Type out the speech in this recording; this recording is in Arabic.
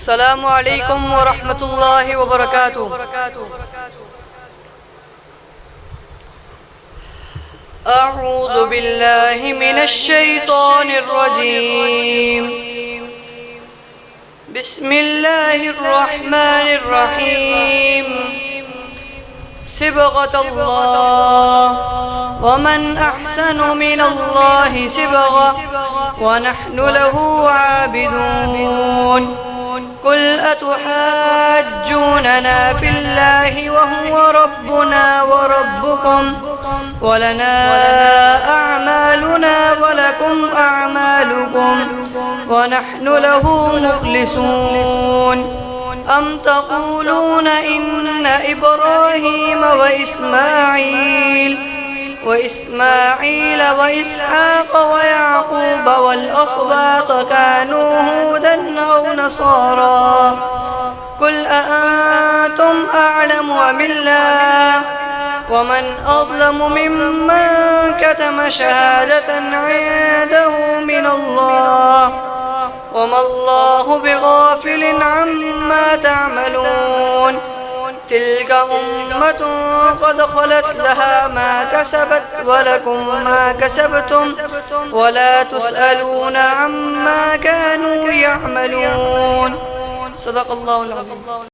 السلام عليكم ورحمة الله وبركاته. أعوذ بالله من الشيطان الرجيم. بسم الله الرحمن الرحيم. صبغة الله ومن أحسن من الله صبغة ونحن له عابدون. قل أتحاجوننا في الله وهو ربنا وربكم ولنا أعمالنا ولكم أعمالكم ونحن له مخلصون. أم تقولون إن إبراهيم وإسماعيل وإسحاق ويعقوب والأسباط كانوا هودا أو نصارى؟ قل أأنتم أعلم أم الله؟ ومن أظلم ممن كتم شهادة عنده من الله وما الله بغافل عما تعملون. تلك أمة قد خلت لها ما كسبت ولكم ما كسبتم ولا تسألون عما كانوا يعملون. صدق الله العظيم.